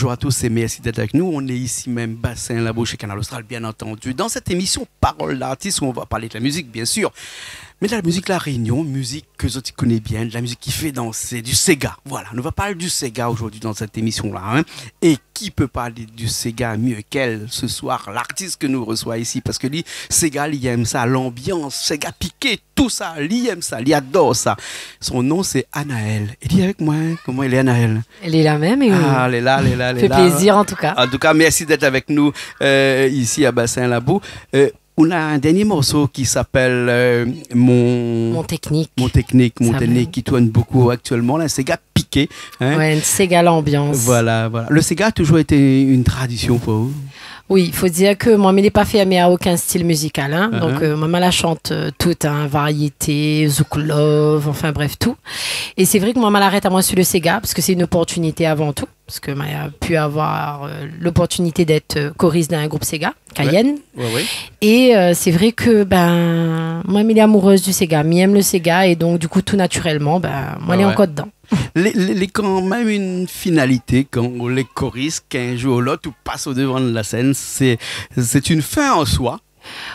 bonjour à tous et merci d'être avec nous. On est ici même, Bassin Labo chez Canal Austral, bien entendu. Dans cette émission Parole d'artiste, où on va parler de la musique, bien sûr. Mais de la musique La Réunion, musique que tu connais bien, de la musique qui fait danser, du Sega. Voilà, on va parler du Sega aujourd'hui dans cette émission-là. Hein. Et qui peut parler du Sega mieux qu'elle ce soir, l'artiste que nous reçoit ici. Parce que lui, Sega, il aime ça, l'ambiance, Sega piqué, tout ça, il aime ça, il adore ça. Son nom, c'est Anaëlle. Il est avec moi, hein. Comment elle est, Anaëlle? Elle est la même et ah, elle est là, elle est là, elle est là. Fait plaisir en tout cas. En tout cas, merci d'être avec nous ici à Bassin Labo. On a un dernier morceau qui s'appelle Mon Technique, qui tourne beaucoup actuellement. Là, Sega piqué. Hein. Ouais, Sega l'ambiance. Voilà, voilà. Le Sega a toujours été une tradition pour vous? Oui, il faut dire que moi, je n'ai pas fait mais à aucun style musical. Hein. Donc, maman la chante toute, hein, variété, zouk love, enfin bref, tout. Et c'est vrai que moi, je l'arrête à moi sur le Sega parce que c'est une opportunité avant tout. Parce que j'ai pu avoir l'opportunité d'être choriste d'un groupe Sega, Cayenne. Ouais. Ouais. Et c'est vrai que moi, je suis amoureuse du Sega. J'aime le Sega et donc, du coup, tout naturellement, moi, je suis encore dedans. Les quand même une finalité quand les choristes, qu'un jour ou l'autre, ou passe au devant de la scène, c'est une fin en soi.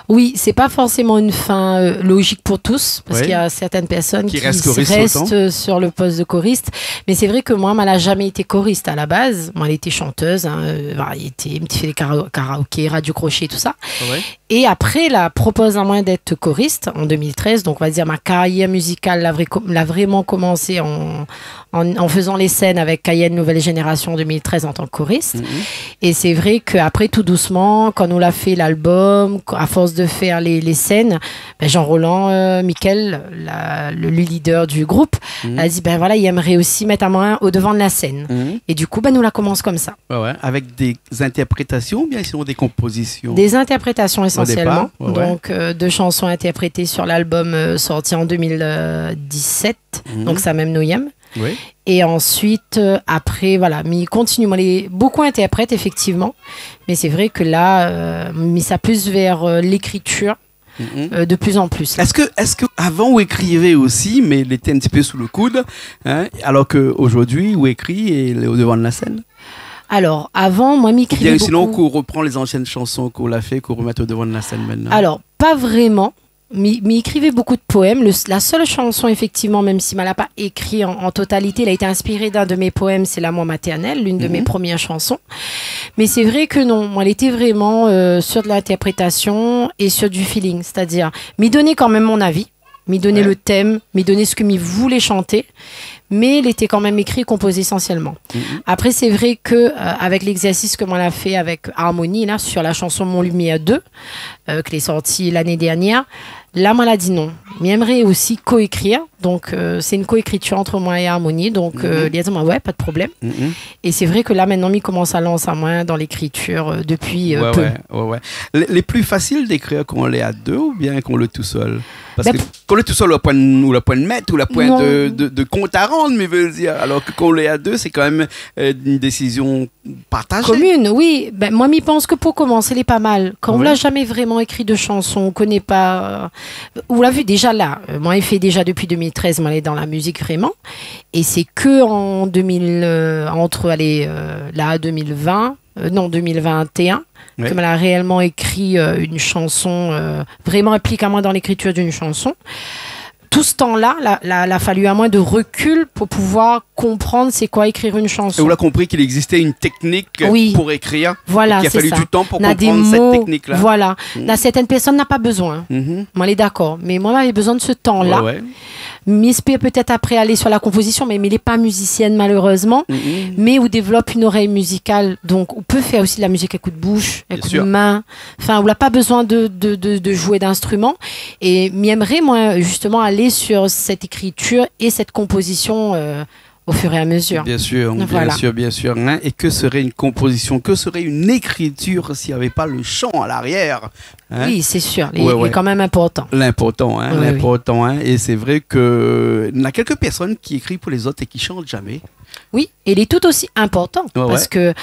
Oui, c'est pas forcément une fin logique pour tous, parce qu'il y a certaines personnes qui restent sur le poste de choriste. Mais c'est vrai que moi, elle n'a jamais été choriste à la base. Moi, elle était chanteuse, hein, variété, fait des karaoké, radio crochet, tout ça. Ouais. Et après, elle a proposé à moi d'être choriste en 2013. Donc, on va dire ma carrière musicale l'a vraiment commencé en faisant les scènes avec Cayenne Nouvelle Génération en 2013 en tant que choriste. Et c'est vrai qu'après, tout doucement, quand on a fait l'album, à force de faire les scènes, Jean-Roland Miquel, le leader du groupe, a dit voilà, il aimerait aussi mettre à moi au devant de la scène. Et du coup, nous la commence comme ça. Ouais, avec des interprétations ou bien sinon des compositions? Des interprétations essentiellement. Donc, 2 chansons interprétées sur l'album sorti en 2017. Donc, ça même nous y aime. Oui. Et ensuite, après, voilà, mais il continue. Moi, beaucoup interprètent, effectivement. Mais c'est vrai que là, ça plus vers l'écriture de plus en plus. Est-ce que avant, vous écrivez aussi, mais il était un petit peu sous le coude, hein, alors qu'aujourd'hui, vous écrivez et il est au devant de la scène? Alors, avant, moi, m'écrivais beaucoup. Sinon, qu'on reprend les anciennes chansons qu'on a fait, qu'on remet au devant de la scène maintenant? Alors, pas vraiment. Mais écrivait beaucoup de poèmes. La seule chanson, effectivement, même si je ne l'a pas écrit en totalité, elle a été inspirée d'un de mes poèmes, c'est L'amour maternel, l'une de mes premières chansons. Mais c'est vrai que non, moi, elle était vraiment sur de l'interprétation et sur du feeling. C'est-à-dire, m'y donner quand même mon avis, m'y donner le thème, m'y donner ce que m'y voulait chanter. Mais il était quand même écrit et composé essentiellement. Après, c'est vrai que avec l'exercice que moi l'a fait avec Harmonie, là, sur la chanson Mon Lumière 2, qui est sortie l'année dernière, là, moi, elle a dit non. Mais j'aimerais aussi coécrire. Donc, c'est une coécriture entre moi et Harmonie. Donc, il a dit, ouais, pas de problème. Et c'est vrai que là, maintenant, il commence à lancer à moi dans l'écriture depuis peu. Ouais. Les plus faciles d'écrire quand on l'est à 2 ou bien qu'on l'est tout seul? Parce que quand on est tout seul, le point de mettre ou le point de compte à rendre, mais veut dire. Alors que quand on l'est à 2, c'est quand même une décision partagée. Commune, oui. Moi, je pense que pour commencer, elle est pas mal. Quand on l'a jamais vraiment écrit de chanson, on connaît pas. On l'a vu déjà là. Moi, il fait déjà depuis 2013, moi, elle est dans la musique vraiment. Et c'est que en 2020. Non, 2021, que elle a réellement écrit une chanson, vraiment impliqué à moi dans l'écriture d'une chanson. Tout ce temps-là, il a fallu à moi de recul pour pouvoir comprendre c'est quoi écrire une chanson. Et vous l'avez compris qu'il existait une technique pour écrire. Voilà, qu'il a fallu ça. du temps pour comprendre cette technique-là. Voilà. Certaines personnes n'ont pas besoin. Moi, elle est d'accord. Mais moi, j'avais besoin de ce temps-là. M'espère peut-être après aller sur la composition, mais il n'est pas musicienne malheureusement, mais on développe une oreille musicale, donc on peut faire aussi de la musique à coup de bouche, à coup de main, enfin on n'a pas besoin de jouer d'instruments, et j'aimerais moi justement aller sur cette écriture et cette composition au fur et à mesure. Bien sûr. Hein. Et que serait une composition, que serait une écriture s'il n'y avait pas le chant à l'arrière? Hein? Oui, c'est sûr. Il est quand même important. L'important, hein. Et c'est vrai qu'il y a quelques personnes qui écrivent pour les autres et qui chantent jamais. Oui, et il est tout aussi important parce ouais. que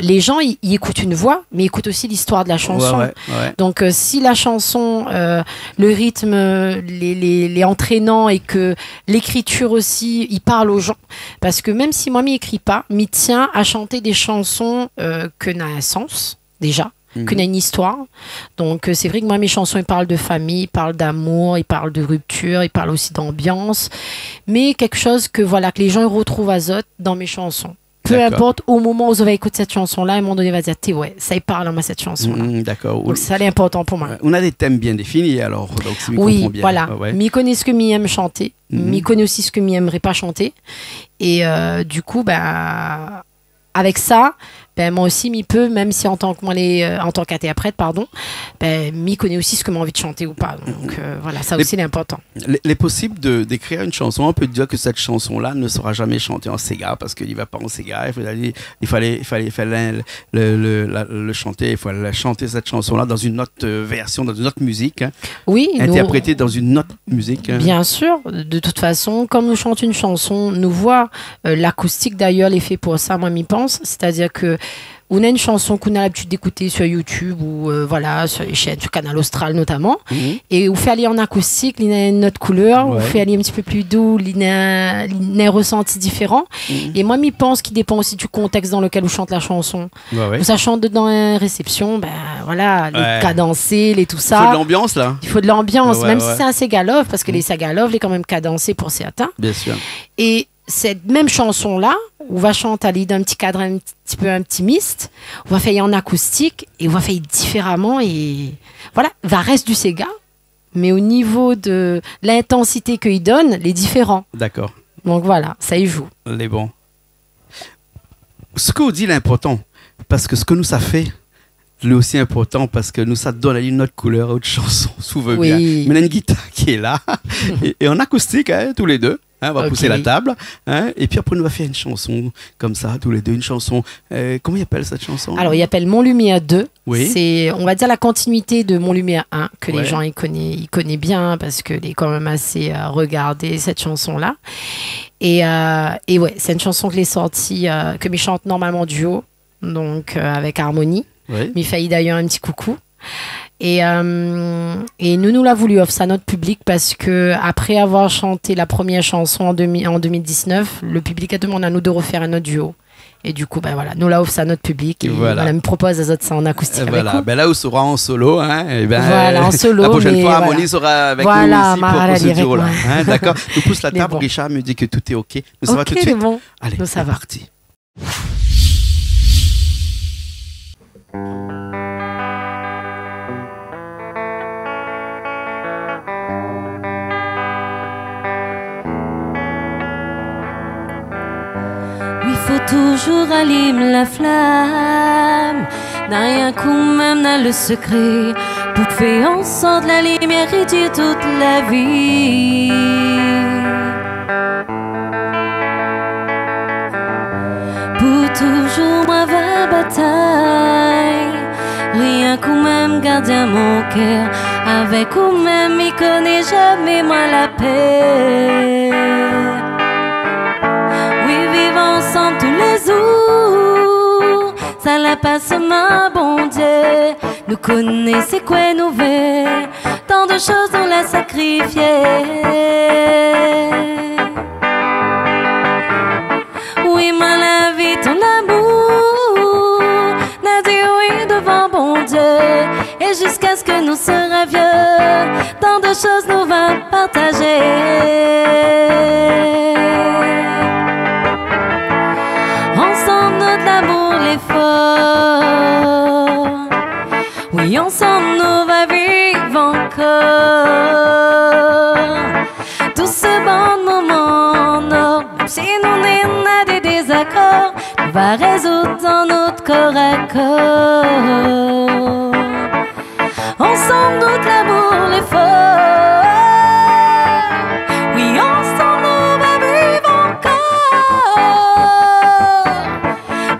les gens, ils écoutent une voix, mais ils écoutent aussi l'histoire de la chanson. Ouais. Donc, si la chanson, le rythme, les entraînant et que l'écriture aussi, il parle aux gens. Parce que même si moi, m'y écris pas, m'y tiens à chanter des chansons que n'a un sens, déjà. Que n'a une histoire. Donc, c'est vrai que moi, mes chansons, ils parlent de famille, ils parlent d'amour, ils parlent de rupture, ils parlent aussi d'ambiance. Mais quelque chose que, voilà, que les gens retrouvent à Zot dans mes chansons. Peu importe, au moment où vous allez écouter cette chanson-là, à un moment donné, va dire, ouais, ça y parle à moi, cette chanson-là. D'accord. Donc, ça, c'est important pour moi. On a des thèmes bien définis, alors, donc, si oui, comprends bien. voilà. M'y connaît ce que m'y aime chanter. M'y connaît aussi ce que m'y aimerait pas chanter. Et du coup, avec ça, moi aussi, m'y peut, même si en tant qu'interprète, pardon, m'y connaît aussi ce que m'a envie de chanter ou pas. Donc voilà, ça aussi, c'est important. Les possible d'écrire une chanson, on peut dire que cette chanson-là ne sera jamais chantée en Sega parce qu'il ne va pas en Sega. Il fallait le chanter, il fallait chanter cette chanson-là dans une autre version, dans une autre musique. Hein. Oui. Interprétée dans une autre musique. Hein. Bien sûr. De toute façon, quand nous chantons une chanson, nous voit l'acoustique d'ailleurs, est fait pour ça, moi, m'y pense. C'est-à-dire que on a une chanson qu'on a l'habitude d'écouter sur YouTube ou voilà, sur les chaînes, sur Canal Austral notamment, et on fait aller en acoustique, il y a une autre couleur, on fait aller un petit peu plus doux, il y a un ressenti différent. Et moi, je pense qu'il dépend aussi du contexte dans lequel on chante la chanson. Où ça chante dans une réception, voilà, les cadencés, les tout ça. Il faut de l'ambiance là. Il faut de l'ambiance, même si c'est un Segalov, parce que les Segalov, il est quand même cadencé pour certains. Bien sûr. Et cette même chanson-là, on va chanter dans un petit cadre un petit peu intimiste, on va faire en acoustique et on va faire différemment et voilà, va reste du Sega, mais au niveau de l'intensité qu'il donne, les différents. D'accord. Donc voilà, ça y joue. Les bons. Ce que vous dites est important, parce que ce que nous ça fait, lui aussi important, parce que nous ça donne une autre couleur à autre chanson, souvent bien. Mais il y a une guitare qui est là, et en acoustique, hein, tous les deux. Hein, on va pousser la table, hein, et puis après on va faire une chanson comme ça, tous les deux, une chanson. Comment il appelle cette chanson? Alors il appelle Mon Lumière 2. Oui. C'est, on va dire, la continuité de Mon Lumière 1, que les gens ils connaissent bien, parce qu'il est quand même assez regardé, cette chanson-là. Et ouais, c'est une chanson que j'ai sortie, que je chante normalement duo, donc avec Harmonie. Oui. Mais failli d'ailleurs un petit coucou. Et nous l'a voulu offrir à notre public parce que après avoir chanté la première chanson en 2019, le public a demandé à nous de refaire un autre duo. Et du coup, voilà, nous l'a offert à notre public et voilà, me propose à autres ça en acoustique. Voilà, là où sera en solo, hein, et voilà, en solo. La prochaine fois, Harmonie sera avec nous aussi pour ce duo-là. Hein, d'accord. Nous pousse la table. Bon. Richard me dit que tout est ok. Nous ça va tout de suite. Bon. Allez, nous, c'est parti. Faut toujours allumer la flamme, n'a rien qu'on même n'a le secret pour faire en sorte la lumière et dire toute la vie. Pour toujours ma vraie bataille, rien qu'on même gardien mon cœur, avec ou même il connaît jamais moi la paix. Ensemble tous les jours, ça la passe ma bon Dieu. Nous connaissons quoi nous veut, tant de choses on l'a sacrifié. Oui, ma la vie, ton amour, n'a dit oui devant bon Dieu. Et jusqu'à ce que nous serons vieux, tant de choses nous va partager. Ensemble notre amour les fort. Oui, ensemble nous va vivre encore. Tout ce bon moment, même si nous n'avons des désaccords, on va résoudre dans notre corps à corps. Ensemble notre amour les fort. Oui, ensemble nous va vivre encore.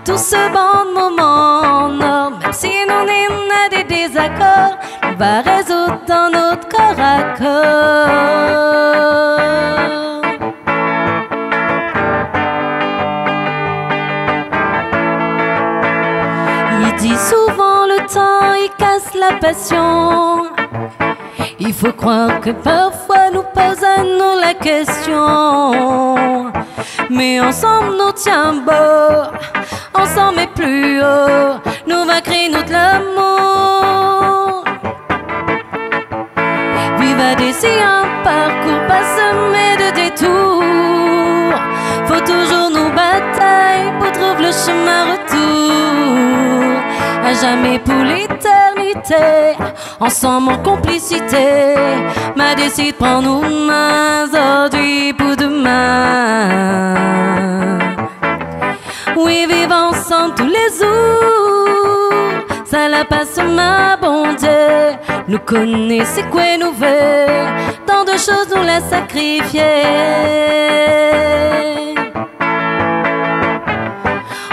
Tout ce bon moment, même si nous n'avons des désaccords, on va résoudre dans notre corps à corps. toute la passion. Il faut croire que parfois nous posons la question, mais ensemble nous tient beau, ensemble et plus haut, nous va créer notre l'amour. Vive d'ici un parcours parsemé de détours, faut toujours nous batailler pour trouver le chemin retour, à jamais pour l'éternité, ensemble en complicité, m'a décidé de prendre nos mains aujourd'hui pour demain. Oui, vivre ensemble tous les jours, ça la passe ma bonté. Nous connaissons quoi nous veut, tant de choses nous la sacrifier.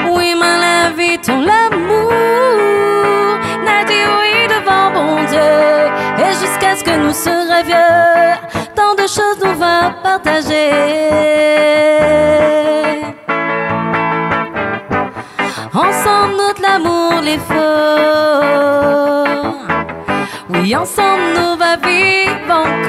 Oui, mais la vie, ton l'amour, n'a dit oui devant bon Dieu, et jusqu'à ce que nous serons vieux, tant de choses nous va partager. Ensemble notre l'amour les faux, oui ensemble nous va vivre encore.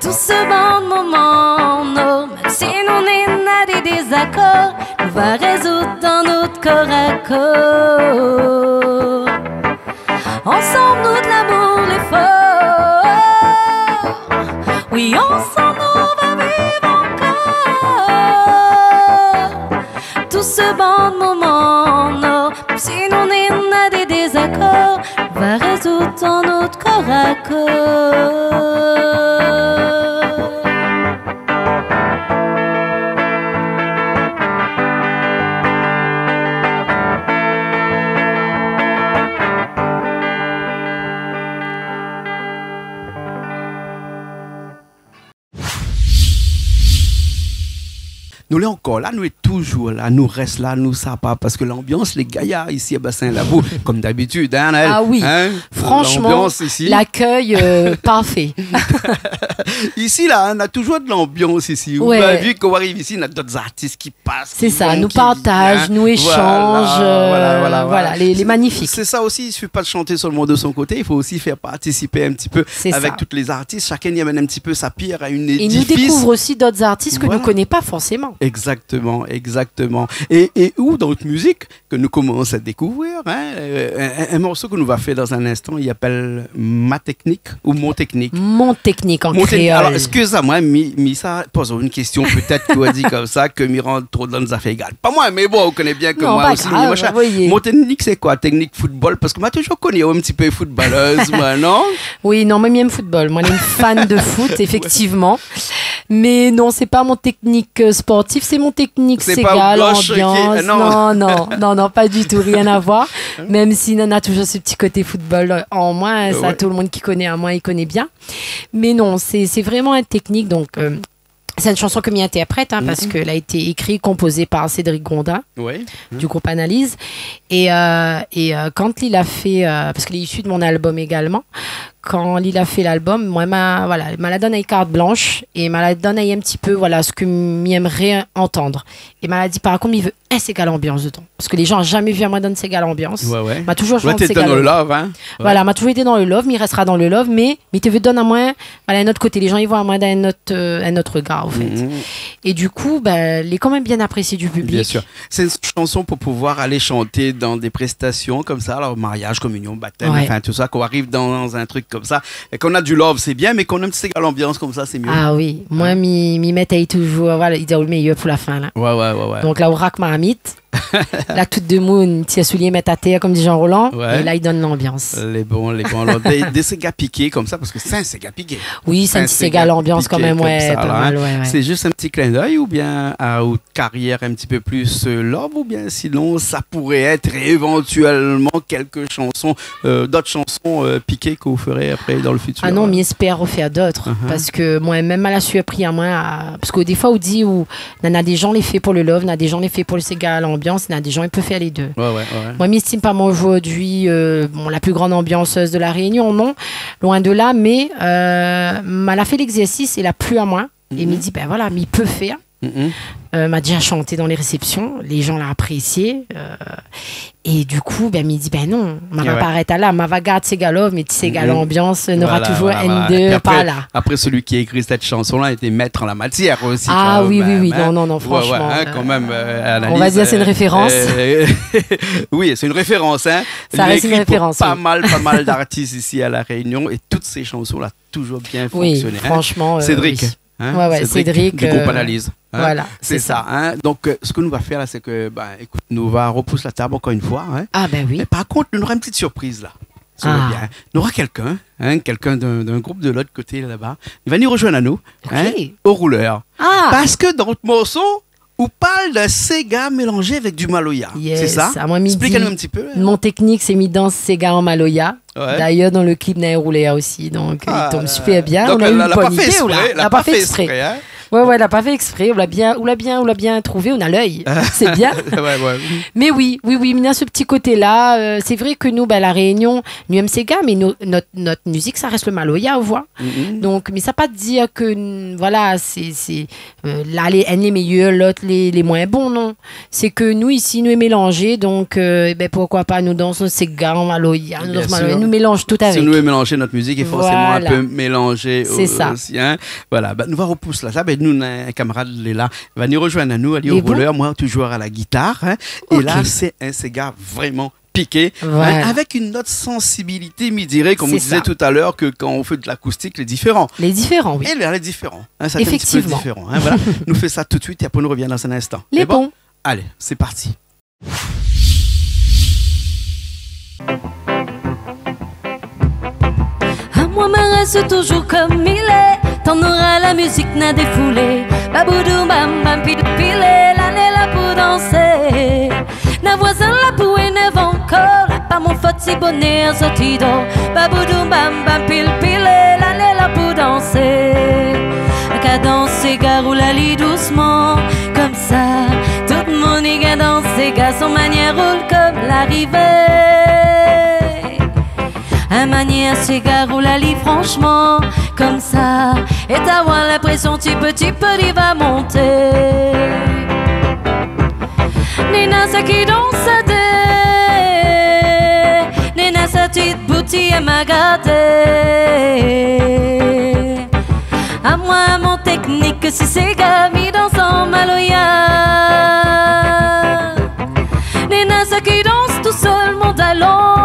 Tout ce bon moment, même si nous n'a des désaccords, nous va résoudre dans notre corps à corps. Ensemble notre l'amour les faux, oui ensemble nous va vivre encore. Tout ce bon moment, même si nous n'a des désaccords, va résoudre dans notre corps à corps. Nous l'est encore là, nous est toujours là, nous reste là, nous ça pas parce que l'ambiance, les gaillards ici à Bassin-Labou, comme d'habitude, hein, Naël, ah oui, hein, franchement, l'accueil parfait. Ici là, on a toujours de l'ambiance ici. Ouais. Vous avez vu qu'on arrive ici, on a d'autres artistes qui passent. C'est ça, nous partagent, nous échangent, voilà, les magnifiques. C'est ça aussi, il ne suffit pas de chanter seulement de son côté, il faut aussi faire participer un petit peu avec toutes les artistes. Chacun y amène un petit peu sa pierre à une édifice. Et nous découvre aussi d'autres artistes que nous ne connaissons pas forcément. Exactement, exactement. Et où dans notre musique que nous commençons à découvrir, hein, un morceau que nous va faire dans un instant, il appelle Ma Technique ou Mon Technique. Mon Technique en créole. Alors, excusez-moi, ça pose une question peut-être que vous dit comme ça, que m'y rentre trop dans nos affaires égales. Pas moi, mais bon, on connaît bien que non, moi aussi. Grave, Mon Technique, c'est quoi? Technique football? Parce que moi, toujours connu un petit peu footballeuse, moi, non? Oui, non, moi, j'aime football. Moi, je suis une fan de foot, effectivement. Mais non, c'est pas mon technique sportif, c'est mon technique ségale, ambiance. Non, pas du tout, rien à voir. Même si on a toujours ce petit côté football en moi, ça, tout le monde qui connaît à moi, il connaît bien. Mais non, c'est vraiment une technique, donc... c'est une chanson que m'y interprète, hein, parce qu'elle a été écrite, composée par Cédric Gondin, du groupe Analyse. Et quand il a fait, parce qu'il est issu de mon album également, quand il a fait l'album, moi, il m'a donné une carte blanche et il m'a donné un petit peu ce que m'aimerait entendre. Et il m'a dit, par contre, il veut un Ségal ambiance dedans. Parce que les gens n'ont jamais vu à moi donner Ségal ambiance. M'a toujours joué Ségal dans le love, hein. Voilà, m'a toujours été dans le love, mais il restera dans le love, mais il te veut donner à moi, un autre côté. Les gens, ils voient à moi d'un autre regard, en fait. Et du coup, il est quand même bien apprécié du public. Bien sûr. C'est une chanson pour pouvoir aller chanter dans des prestations comme ça, alors mariage, communion, baptême, enfin tout ça, qu'on arrive dans un truc comme ça, et qu'on a du love, c'est bien, mais qu'on aime Ségal ambiance comme ça, c'est mieux. Ah oui, moi, m'y mettais toujours, il dit le meilleur pour la fin, là. Ouais. Donc là, au Rack Maramite, là, tout de monde, petit soulier, met à terre comme dit Jean Roland, et là, il donne l'ambiance. Les bons. Alors, des Ségal piqués comme ça, parce que c'est un Ségal piqué. Oui, c'est un petit Ségal ambiance quand même, pas mal, C'est juste un petit clin d'œil, ou bien à une carrière un petit peu plus love, ou bien sinon, ça pourrait être éventuellement quelques chansons, d'autres chansons piquées que vous ferez après dans le futur. Ah non, mais j'espère refaire d'autres, parce que moi-même, à la surpris à moi, parce que des fois, on dit où il y a des gens les fait pour le love, il y a des gens les fait pour le Ségal ambiance, il y a des gens qui peuvent faire les deux. Ouais. Moi, je m'estime pas moi aujourd'hui la plus grande ambianceuse de la Réunion, non, loin de là, mais elle a fait l'exercice et elle a plu à moi. Et il me dit, mais il peut faire. M'a déjà chanté dans les réceptions, les gens l'ont apprécié. Et du coup, ben, il dit, ben non, ma va pas arrêter là, ma va garder ses galop, mais ses galop ambiance n'aura toujours N2 après, pas là. Après, celui qui a écrit cette chanson-là était maître en la matière aussi. Ah oui, même, oui, non, franchement. Quand même, analyse, on va dire c'est une référence. Oui, c'est une référence. Hein. Ça reste une référence. Pas mal d'artistes ici à La Réunion et toutes ces chansons-là ont toujours bien fonctionné. Oui, franchement. Cédric. Oui. Hein, Cédric du groupe Analyse. Hein, voilà, c'est ça. Hein. Donc, ce que nous va faire là, c'est que, écoute, nous va repousser la table encore une fois. Hein. Ah ben oui. Mais par contre, nous aura une petite surprise là. Bien. Nous aura quelqu'un d'un groupe de l'autre côté là-bas. Il va nous rejoindre à nous, au rouleur. Parce que dans notre morceau, on parle de Sega mélangé avec du Maloya. Yes, c'est ça? Explique-nous un petit peu. Mon technique, c'est mis dans Sega en Maloya. Ouais. D'ailleurs, dans le clip Naïroulea aussi. Donc, il tombe super bien. Donc, on a eu une bonne pas idée. Elle n'a pas fait exprès. Hein? Ouais, elle n'a pas fait exprès. On l'a bien trouvé. On a l'œil. C'est bien. Mais oui, il y a ce petit côté-là. C'est vrai que nous, La Réunion, nous aimons Sega, mais notre musique, ça reste le Maloya, on voit. Donc, mais ça ne veut pas dire que, voilà, là, les meilleurs, l'autre, les moins bons, non. C'est que nous, ici, nous est mélangés. Donc, pourquoi pas, nous dansons Sega en Maloya. Nous mélangeons tout avec. Si nous est mélangé, notre musique est forcément un peu mélangée ça. Aussi. Hein. Voilà, nous va repousser là. Ça, nous, un camarade, il est là. Il va nous rejoindre à nous, aller au rouleur. Moi, toujours à la guitare. Hein. Et là, c'est un Sega vraiment piqué, avec une autre sensibilité, me dirait, comme on disait tout à l'heure, que quand on fait de l'acoustique, les différents. Les différents, oui. Et les différents. Hein, ça effectivement. Un petit peu différent. Hein, voilà. Nous fait ça tout de suite et après, nous revient dans un instant. Les bons. Allez, c'est parti. Moi me reste toujours comme il est. T'en auras la musique n'a défoulé. Baboudou bam bam pile pile. L'année là pour danser. Na voisin la pour énerve encore. Pas mon faute si bonheur sorti d'or. Baboudou bam bam pile pile. L'année là pour danser. Qu'à danser garou la lit doucement. Comme ça. Tout le monde y a dansé. Gars son manière roule comme l'arrivée. Un manière cigare ou la lit franchement comme ça. Et t'avoir l'impression petit il va monter. Nina ça qui danse Nina sa petite boutique elle m'a gardé. À moi mon technique si c'est gami dans son Maloya. Nina ça qui danse tout seul mon talon.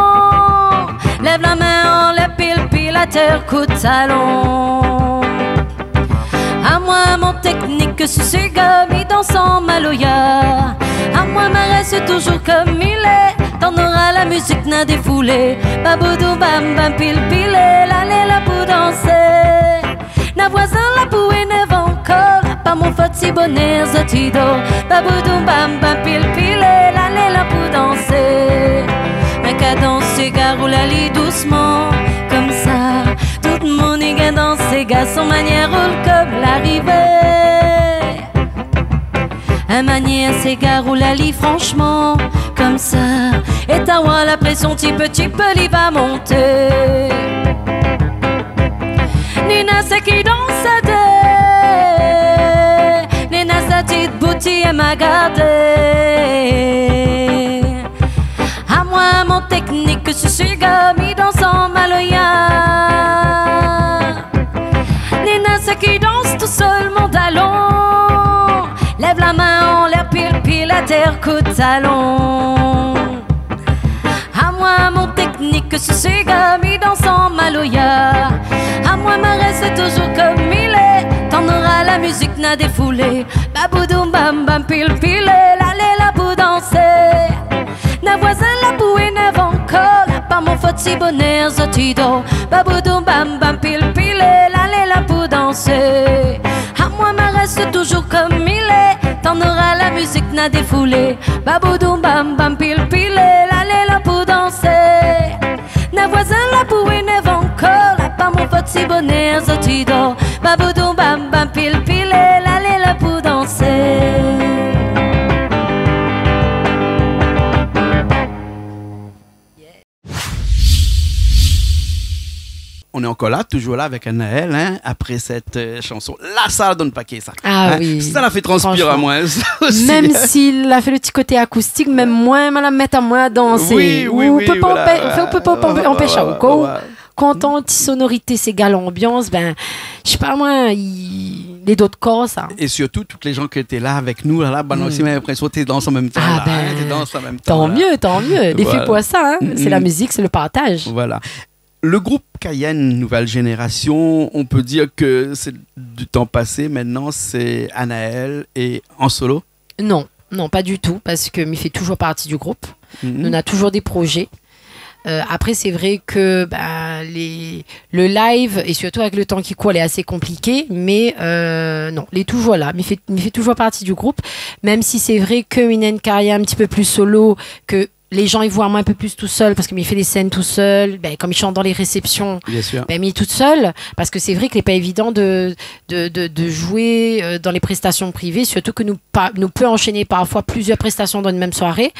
Lève la main, enlève pile la terre, coup de talon. À moi mon technique, que c'est gami dans son Maloya. À moi ma reste toujours comme il est. T'en auras la musique n'a défoulé. Baboudou bam bam pile l'allée là pour danser. Na voisin la pour énerve encore. Pas mon faute si bonheur zotido. Baboudou bam bam pile l'allée là pour danser. Un cadence cigare ou la lit doucement comme ça. Tout le monde y a dansé, gars son manière roule comme l'arrivée. Un manière cigare ou la lit franchement comme ça. Et t'as la pression petit peu il va monter. Nina c'est qui danse à deux. Nina sa petite boutique elle m'a gardé. À moi mon technique que je suis gami dans son Maloya. Nina c'est qui danse tout seul mon talon. Lève la main en l'air pile la terre coup de talon. À moi mon technique que je suis gami dans son Maloya. À moi ma reste toujours comme il est. T'en auras la musique n'a défoulé. Baboudou bam bam pile l'allée là pour danser. Na voisin la pour énerve encore. Pas mon faute si bonheur zotido. Baboudou bam bam pile l'allée là pour danser. À moi ma reste toujours comme il est. T'en auras la musique n'a défoulé. Baboudou bam bam pile l'allée là pour danser. Na voisin la pour énerve encore. Pas mon faute si bonheur zotido. Baboudou bam bam pile l'allée là pour danser. on est encore là, toujours là avec Anaël, hein, après cette chanson. Là, ça donne paquet, ça. Ah hein. oui. Ça l'a fait transpirer à moi. Ça aussi. Même s'il a fait le petit côté acoustique, même moi, je la mettre à moi à danser. Oui, oui, on oui, peut pas voilà. on peut pas empêcher. Quoi. Ouais. Quand on dit sonorité, c'est égale ambiance, ben, je sais pas moi, les d'autres corps, ça. Et surtout, toutes les gens qui étaient là avec nous, là, on a aussi l'impression que tu danses en même temps. Ah là, ben, hein, tu danses en même temps. Tant mieux. Des filles pour ça, hein. C'est la musique, c'est le partage. Voilà. Le groupe Cayenne Nouvelle Génération, on peut dire que c'est du temps passé. Maintenant, c'est Anaël et en solo. Non, pas du tout, parce que m'y fait toujours partie du groupe. Nous, on a toujours des projets. Après, c'est vrai que le live, et surtout avec le temps qui court, est assez compliqué, mais non, il est toujours là. Il fait toujours partie du groupe, même si c'est vrai que il a une carrière un petit peu plus solo, que les gens ils voient moi un peu plus tout seul parce qu'il fait les scènes tout seul, ben, comme il chante dans les réceptions, Bien sûr. ben, il est toute seule, parce que c'est vrai qu'il n'est pas évident de jouer dans les prestations privées, surtout que nous peut enchaîner parfois plusieurs prestations dans une même soirée,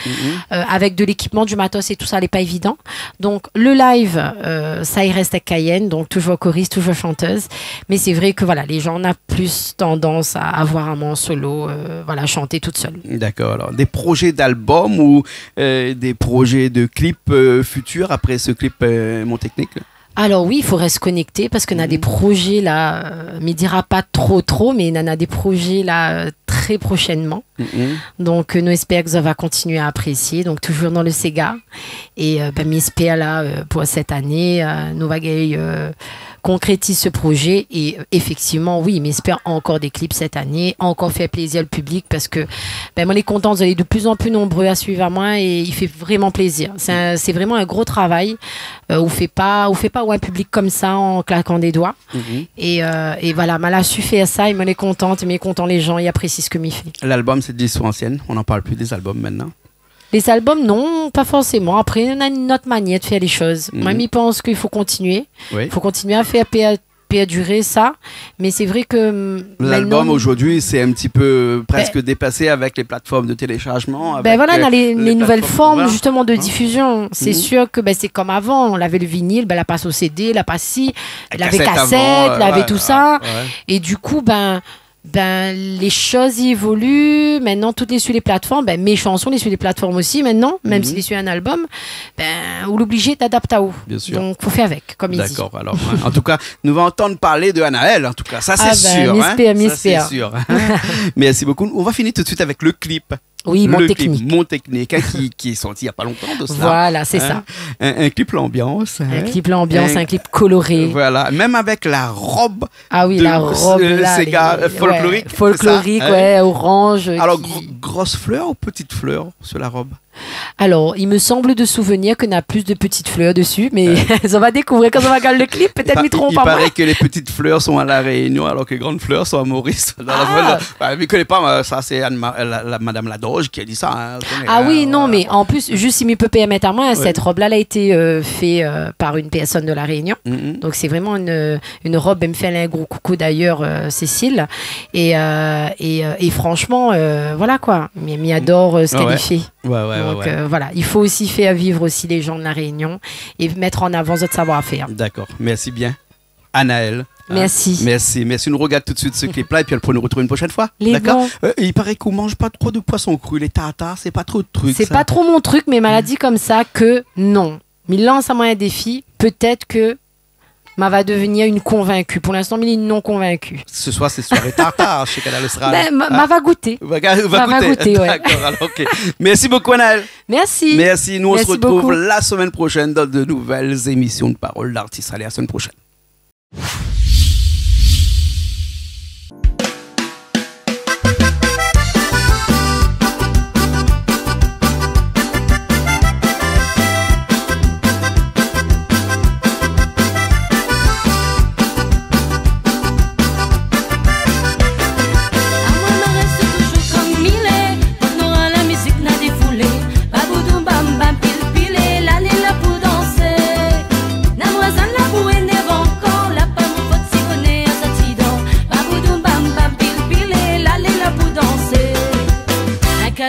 avec de l'équipement, du matos et tout ça, n'est pas évident. Donc le live, ça il reste avec Cayenne, donc toujours choriste, toujours chanteuse, mais c'est vrai que voilà, les gens ont plus tendance à avoir un moment solo, voilà, chanter toute seule. D'accord. Alors, des projets d'albums ou des projets de clips futurs après ce clip Mon Technique? Alors oui, il faudrait se connecter parce qu'on a des projets là, mais il dira pas trop, mais on a des projets là très prochainement. Donc nous espérons que ça va continuer à apprécier, donc toujours dans le Sega. Et j'espère là pour cette année, nous va concrétise ce projet et effectivement oui, mais j'espère encore des clips cette année, encore faire plaisir au public parce que on est content, vous allez de plus en plus nombreux à suivre à moi et il fait vraiment plaisir. C'est vraiment un gros travail où fait pas un public comme ça en claquant des doigts et voilà, mal a su faire ça, il m'en est contente, mais content les gens, ils apprécient ce que m'y fait. L'album c'est de l'histoire ancienne, on n'en parle plus des albums maintenant. Les albums, non, pas forcément. Après, on a une autre manière de faire les choses. Moi, je pense qu'il faut continuer. Il faut continuer à faire perdurer ça. Mais c'est vrai que... L'album, aujourd'hui, c'est un petit peu presque dépassé avec les plateformes de téléchargement. Voilà, on a les nouvelles formes, justement, de diffusion. C'est sûr que c'est comme avant. On avait le vinyle, la passe au CD, la passe ci, la cassette, la tout ça. Et du coup, les choses y évoluent. Maintenant, toutes les sur les plateformes, mes chansons les sur les plateformes aussi maintenant, même si les sur un album, on l'obligé d'adapter à où. Bien sûr. Donc, faut faire avec, comme il dit. D'accord. Alors, en tout cas, nous allons entendre parler de Anaël. En tout cas, ça c'est sûr. M'espère. Ça c'est sûr. Merci beaucoup. On va finir tout de suite avec le clip. Oui, Mon Technique. Mon Technique, qui est sorti il n'y a pas longtemps de ça. Voilà, c'est ça. Un clip l'ambiance. Un clip l'ambiance, un clip coloré. Voilà, même avec la robe. Ah oui, la robe là, Sega folklorique. Folklorique, orange. Alors, grosse fleur ou petite fleur sur la robe? Alors, il me semble de souvenir qu'on a plus de petites fleurs dessus, mais on va découvrir quand on va regarder le clip, peut-être m'y trompe pas. Il paraît que les petites fleurs sont à La Réunion, alors que les grandes fleurs sont à Maurice. Je ne connais pas, ça c'est Madame Ladoge qui a dit ça. Oui, non, mais en plus, juste si je peux permettre à moi, cette robe-là elle a été faite par une personne de La Réunion. Donc c'est vraiment une robe, elle me fait un gros coucou d'ailleurs, Cécile. Et franchement, voilà quoi, m'y adore ce qu'elle fait. Donc voilà, il faut aussi faire vivre aussi les gens de La Réunion et mettre en avant notre savoir-faire. D'accord, merci bien. Anaël. Merci. Merci. Nous regarde tout de suite ce clip-là et puis elle peut nous retrouver une prochaine fois. D'accord. Il paraît qu'on mange pas trop de poissons crus, les tartares, c'est pas trop de trucs. C'est pas trop mon truc, mais maladie comme ça que non. Mais lance à moi un défi, peut-être que va devenir une convaincue. Pour l'instant, il est non convaincue. Ce soir, c'est soirée tartare chez Canal Austral. Va goûter. Va goûter, ouais. D'accord, alors, ok. Merci beaucoup, Anaël. Merci. Nous, on se retrouve beaucoup. la semaine prochaine dans de nouvelles émissions de Paroles d'artistes. Allez, à la semaine prochaine.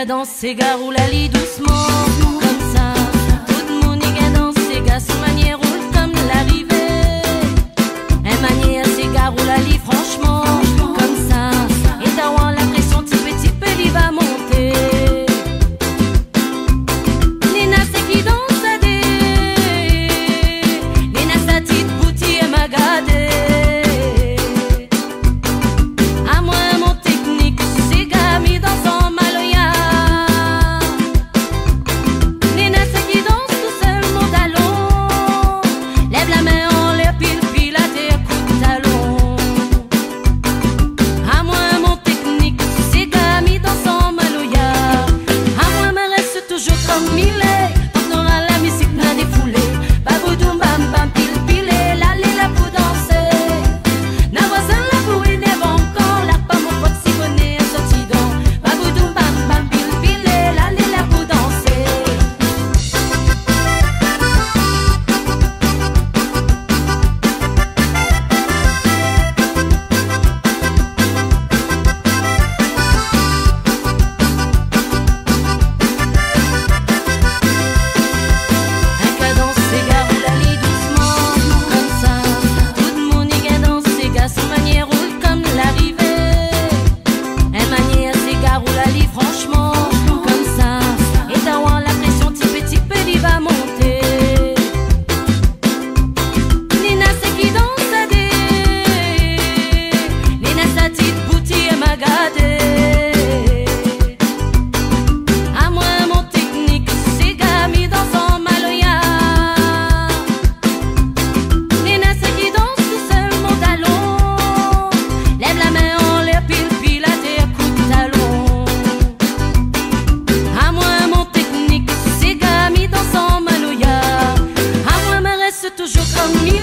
Dans ces gars roule à lit doucement, comme ça. Tout le monde y a dans ces gars, sans manière roule comme l'arrivée. toujours comme